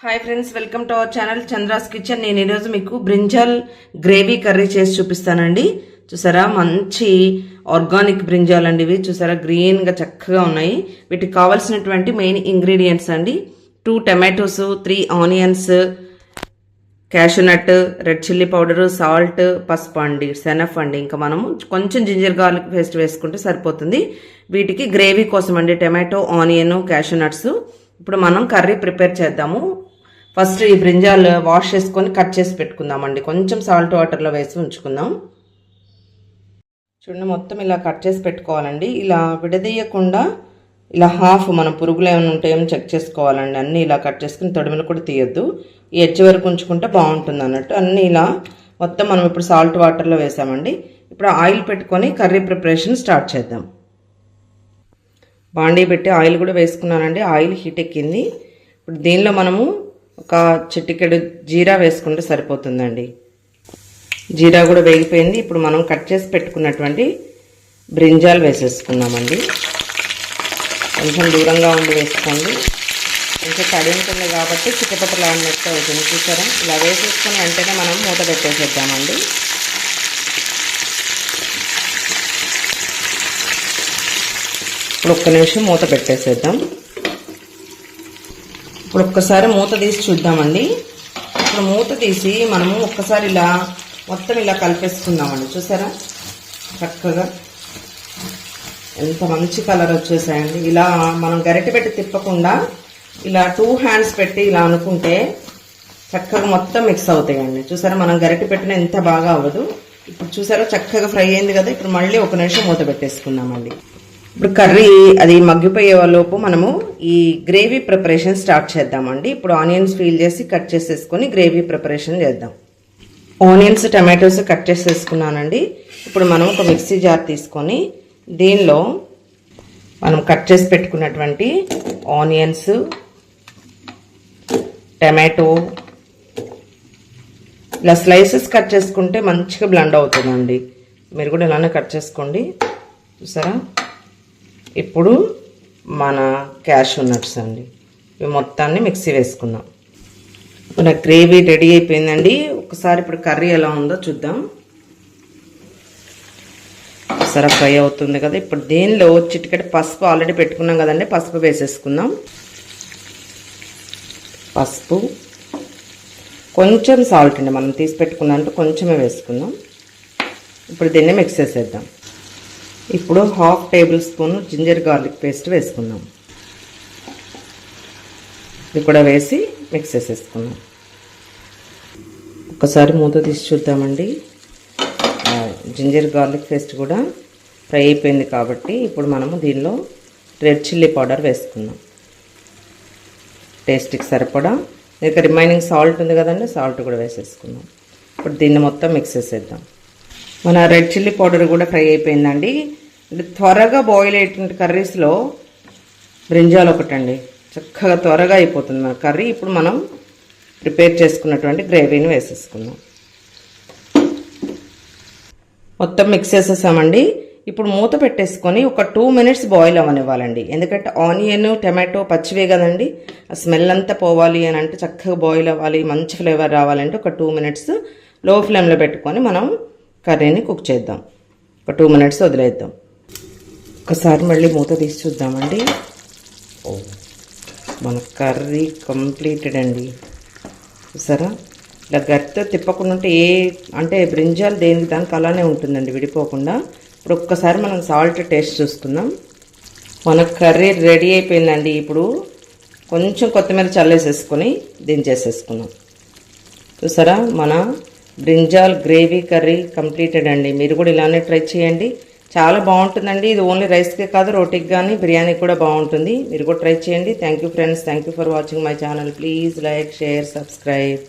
Hi friends, welcome to our channel Chandra's kitchen. నేను ఈరోజు మీకు బ్రింజాల్ గ్రేవీ కర్రీ చేసి చూపిస్తానండి. చూసారా, మంచి ఆర్గానిక్ బ్రింజాల్ అండి ఇవి. చూసారా, గ్రీన్గా చక్కగా ఉన్నాయి. వీటికి కావాల్సినటువంటి మెయిన్ ఇంగ్రీడియంట్స్ అండి: 2 tomatoes, 3 onions, cashew nut, red chilli powder, salt, పసుపు అండి, సెనఫ్ అండి. ఇంకా మనము కొంచెం జింజర్ గార్లిక్ పేస్ట్ వేసుకుంటే సరిపోతుంది. వీటికి గ్రేవీ కోసం అండి టమాటో, ఆనియన్, క్యాషూనట్స్. ఇప్పుడు మనం కర్రీ ప్రిపేర్ చేద్దాము. ఫస్ట్ ఈ బ్రింజాల్ వాష్ చేసుకొని కట్ చేసి పెట్టుకుందామండి. కొంచెం సాల్ట్ వాటర్లో వేసి ఉంచుకుందాం. చూడండి, మొత్తం ఇలా కట్ చేసి పెట్టుకోవాలండి. ఇలా విడదీయకుండా ఇలా హాఫ్, మనం పురుగులు ఏమైనా ఉంటాయేమో చెక్ చేసుకోవాలండి. అన్నీ ఇలా కట్ చేసుకుని తొడిమలు కూడా తీయొద్దు. ఈ ఎడ్జ్ వరకు ఉంచుకుంటే బాగుంటుంది అన్నట్టు. అన్నీ ఇలా మొత్తం మనం ఇప్పుడు సాల్ట్ వాటర్లో వేసామండి. ఇప్పుడు ఆయిల్ పెట్టుకొని కర్రీ ప్రిపరేషన్ స్టార్ట్ చేద్దాం. బాండీ పెట్టి ఆయిల్ కూడా వేసుకున్నానండి. ఆయిల్ హీట్ ఎక్కింది. ఇప్పుడు దీనిలో మనము ఒక చిటికెడు జీరా వేసుకుంటే సరిపోతుందండి. జీరా కూడా వేగిపోయింది. ఇప్పుడు మనం కట్ చేసి పెట్టుకున్నటువంటి బ్రింజాల్ వేసేసుకున్నామండి. కొంచెం దూరంగా ఉండి వేసుకోండి. కొంచెం తడి ఉంటుంది కాబట్టి చిట్టపట్టలాడినట్టు అవుతుంది. చూసారా, ఇలా వేసేసుకొని వెంటనే మనం మూత పెట్టేసేద్దామండి. ఇప్పుడు ఒక్క నిమిషం మూత పెట్టేసేద్దాం. ఇప్పుడు ఒక్కసారి మూత తీసి చూద్దామండి. ఇప్పుడు మూత తీసి మనము ఒక్కసారి ఇలా మొత్తం ఇలా కలిపేసుకుందామండి. చూసారా, చక్కగా ఎంత మంచి కలర్ వచ్చేసాయండి. ఇలా మనం గరిటె పెట్టి తిప్పకుండా ఇలా 2 హ్యాండ్స్ పెట్టి ఇలా అనుకుంటే చక్కగా మొత్తం మిక్స్ అవుతాయండి. చూసారా, మనం గరిటె పెట్టిన ఎంత బాగా అవ్వదు. ఇప్పుడు చూసారా, చక్కగా ఫ్రై అయింది కదా. ఇప్పుడు మళ్ళీ ఒక నిమిషం మూత పెట్టేసుకుందామండి. ఇప్పుడు కర్రీ అది మగ్గిపోయే లోపు మనము ఈ గ్రేవీ ప్రిపరేషన్ స్టార్ట్ చేద్దామండి. ఇప్పుడు ఆనియన్స్ పీల్ చేసి కట్ చేసేసుకొని గ్రేవీ ప్రిపరేషన్ చేద్దాం. ఆనియన్స్, టమాటోస్ కట్ చేసేసుకున్నానండి. ఇప్పుడు మనం ఒక మిక్సీ జార్ తీసుకొని దీనిలో మనం కట్ చేసి పెట్టుకున్నటువంటి ఆనియన్స్, టమాటో ఇలా స్లైసెస్ కట్ చేసుకుంటే మంచిగా బ్లెండ్ అవుతుందండి. మీరు కూడా ఇలానే కట్ చేసుకోండి. చూసారా, ఇప్పుడు మన క్యాషూ నట్స్ అండి, ఇవి మొత్తాన్ని మిక్సీ వేసుకుందాం. ఇప్పుడు గ్రేవీ రెడీ అయిపోయిందండి. ఒకసారి ఇప్పుడు కర్రీ ఎలా ఉందో చూద్దాం. సరే, ఫ్రై అవుతుంది కదా. ఇప్పుడు దీనిలో చిటికెడు పసుపు ఆల్రెడీ పెట్టుకున్నాం కదండి, పసుపు వేసేసుకుందాం. పసుపు, కొంచెం సాల్ట్ అండి, మనం తీసి పెట్టుకున్నంటే కొంచెమే వేసుకుందాం. ఇప్పుడు దీన్ని మిక్స్ చేసేద్దాం. ఇప్పుడు 1/2 tablespoon ginger garlic paste వేసుకుందాం. ఇది కూడా వేసి మిక్స్ చేసేసుకుందాం. ఒకసారి మూత తీసి చూద్దామండి. జింజర్ గార్లిక్ పేస్ట్ కూడా ఫ్రై అయిపోయింది కాబట్టి ఇప్పుడు మనము దీనిలో రెడ్ చిల్లీ పౌడర్ వేసుకుందాం. టేస్ట్కి సరిపడా. ఇంకా రిమైనింగ్ సాల్ట్ ఉంది కదండి, సాల్ట్ కూడా వేసేసుకుందాం. ఇప్పుడు దీన్ని మొత్తం మిక్స్ చేసేద్దాం. మన రెడ్ చిల్లీ పౌడర్ కూడా ఫ్రై అయిపోయిందండి. త్వరగా బాయిల్ అయ్యేటువంటి కర్రీస్లో బ్రింజాల్ ఒకటండి, చక్కగా త్వరగా అయిపోతుంది మన కర్రీ. ఇప్పుడు మనం ప్రిపేర్ చేసుకున్నటువంటి గ్రేవీని వేసేసుకుందాం. మొత్తం మిక్స్ చేసేసామండి. ఇప్పుడు మూత పెట్టేసుకొని ఒక 2 మినిట్స్ బాయిల్ అవ్వనివ్వాలండి. ఎందుకంటే ఆనియన్, టమాటో పచ్చివే కదండి, ఆ స్మెల్ అంతా పోవాలి అని అంటే చక్కగా బాయిల్ అవ్వాలి, మంచి ఫ్లేవర్ రావాలంటే ఒక 2 మినిట్స్ లో ఫ్లేమ్లో పెట్టుకొని మనం కర్రీని కుక్ చేద్దాం. ఒక 2 మినిట్స్ వదిలేద్దాం. ఒకసారి మళ్ళీ మూత తీసి చూద్దామండి. మన కర్రీ కంప్లీటెడ్ అండి. చూసారా, ఇలా గట్టితో తిప్పకుండా ఉంటే అంటే బ్రింజాల్ దేనికి దానికి అలానే ఉంటుందండి, విడిపోకుండా. ఇప్పుడు ఒక్కసారి మనం సాల్ట్ టేస్ట్ చూసుకుందాం. మన కర్రీ రెడీ అయిపోయిందండి. ఇప్పుడు కొంచెం కొత్తిమీర చల్లేసేసుకొని దించేసేసుకుందాం. చూసారా, మన బ్రింజాల్ గ్రేవీ కర్రీ కంప్లీటెడ్ అండి. మీరు కూడా ఇలానే ట్రై చేయండి, చాలా బాగుంటుందండి. ఇది ఓన్లీ రైస్కే కాదు, రోటీకి కానీ బిర్యానీకి కూడా బాగుంటుంది. మీరు కూడా ట్రై చేయండి. Thank you friends, thank you for watching my channel. Please like, share, subscribe.